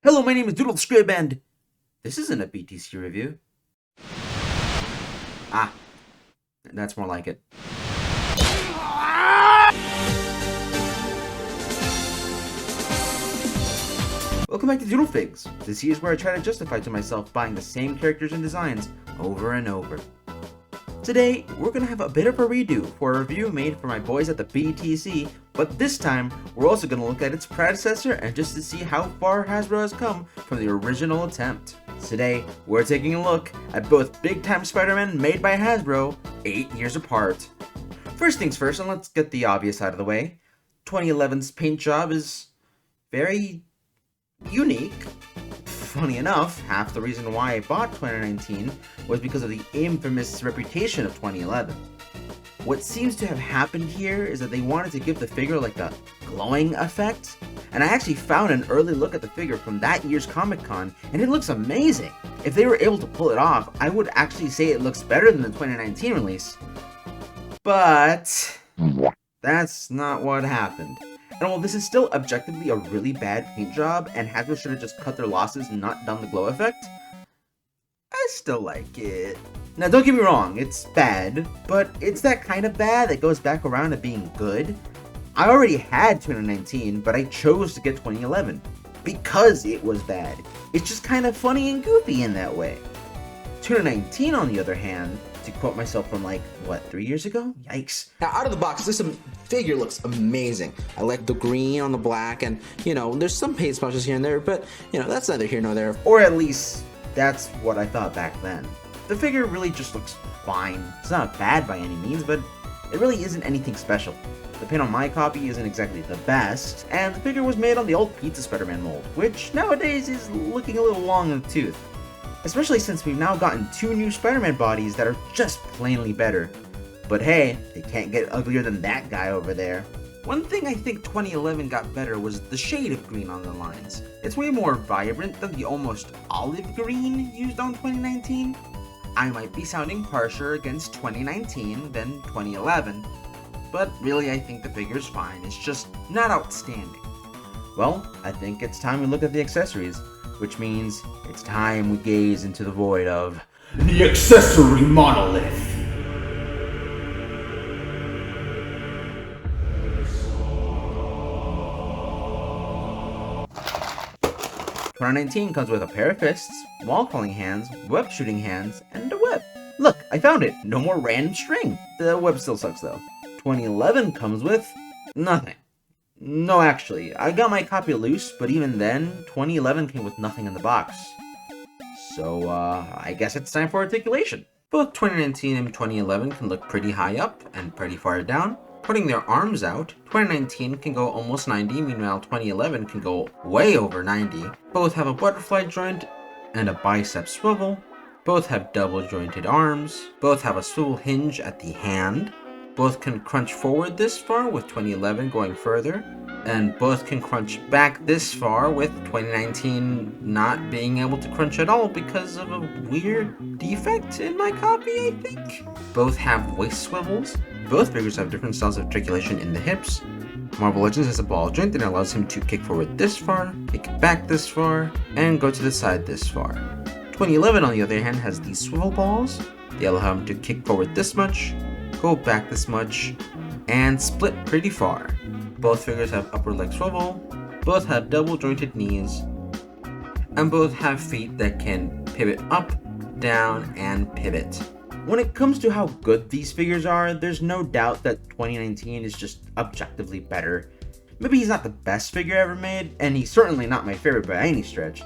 Hello, my name is DoodleFigs, and this isn't a BTC review. Ah, that's more like it. Welcome back to DoodleFigs. This here is where I try to justify to myself buying the same characters and designs over and over. Today, we're going to have a bit of a redo for a review made for my boys at the BTC, but this time, we're also going to look at its predecessor and just to see how far Hasbro has come from the original attempt. Today, we're taking a look at both big-time Spider-Man made by Hasbro, 8 years apart. First things first, and let's get the obvious out of the way. 2011's paint job is very unique. Funny enough, half the reason why I bought 2019 was because of the infamous reputation of 2011. What seems to have happened here is that they wanted to give the figure like a glowing effect, and I actually found an early look at the figure from that year's Comic-Con, and it looks amazing. If they were able to pull it off, I would actually say it looks better than the 2019 release. But that's not what happened. And while this is still objectively a really bad paint job, and Hasbro should have just cut their losses and not done the glow effect, I still like it. Now don't get me wrong, it's bad, but it's that kind of bad that goes back around to being good. I already had 2019, but I chose to get 2011, because it was bad. It's just kind of funny and goofy in that way. 2019, on the other hand, to quote myself from 3 years ago? Yikes. Now, out of the box, this figure looks amazing. I like the green on the black, and, there's some paint splashes here and there, but, that's neither here nor there. Or at least, that's what I thought back then. The figure really just looks fine. It's not bad by any means, but it really isn't anything special. The paint on my copy isn't exactly the best, and the figure was made on the old Pizza Spider-Man mold, which nowadays is looking a little long in the tooth. Especially since we've now gotten 2 new Spider-Man bodies that are just plainly better. But hey, they can't get uglier than that guy over there. One thing I think 2011 got better was the shade of green on the lines. It's way more vibrant than the almost olive green used on 2019. I might be sounding harsher against 2019 than 2011, but really I think the figure's fine, it's just not outstanding. Well, I think it's time we look at the accessories, which means it's time we gaze into the void of the accessory monolith. 2019 comes with a pair of fists, wall-crawling hands, web-shooting hands, and a web. Look, I found it! No more random string! The web still sucks though. 2011 comes with nothing. No, actually, I got my copy loose, but even then, 2011 came with nothing in the box. So, I guess it's time for articulation. Both 2019 and 2011 can look pretty high up and pretty far down. Putting their arms out, 2019 can go almost 90, meanwhile 2011 can go way over 90. Both have a butterfly joint and a bicep swivel. Both have double jointed arms. Both have a swivel hinge at the hand. Both can crunch forward this far with 2011 going further, and both can crunch back this far with 2019 not being able to crunch at all because of a weird defect in my copy, I think. Both have waist swivels. Both figures have different styles of articulation in the hips. Marvel Legends has a ball joint that allows him to kick forward this far, kick back this far, and go to the side this far. 2011 on the other hand has these swivel balls. They allow him to kick forward this much, go back this much, and split pretty far. Both figures have upper leg swivel, both have double jointed knees, and both have feet that can pivot up, down, and pivot. When it comes to how good these figures are, there's no doubt that 2019 is just objectively better. Maybe he's not the best figure ever made, and he's certainly not my favorite by any stretch,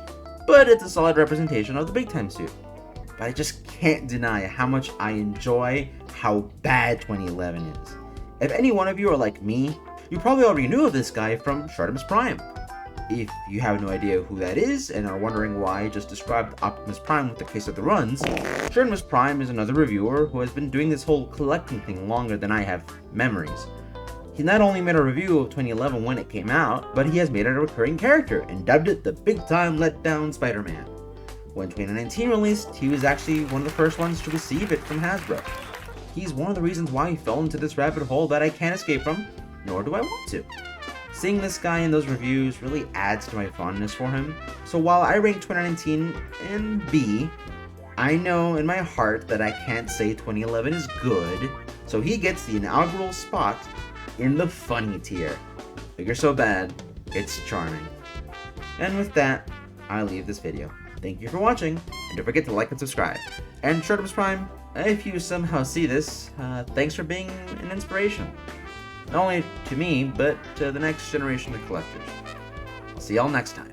but it's a solid representation of the big time suit. But I just can't deny how much I enjoy how bad 2011 is. If any one of you are like me, you probably already knew of this guy from Optimus Prime. If you have no idea who that is and are wondering why I just described Optimus Prime with the case of the runs, Optimus Prime is another reviewer who has been doing this whole collecting thing longer than I have memories. He not only made a review of 2011 when it came out, but he has made it a recurring character and dubbed it the Big Time Letdown Spider-Man. When 2019 released, he was actually one of the first ones to receive it from Hasbro. He's one of the reasons why he fell into this rabbit hole that I can't escape from, nor do I want to. Seeing this guy in those reviews really adds to my fondness for him. So while I rank 2019 in B, I know in my heart that I can't say 2011 is good, so he gets the inaugural spot in the funny tier. Figure so bad, it's charming. And with that, I leave this video. Thank you for watching, and don't forget to like and subscribe. And Shortums Prime, if you somehow see this, thanks for being an inspiration. Not only to me, but to the next generation of collectors. I'll see y'all next time.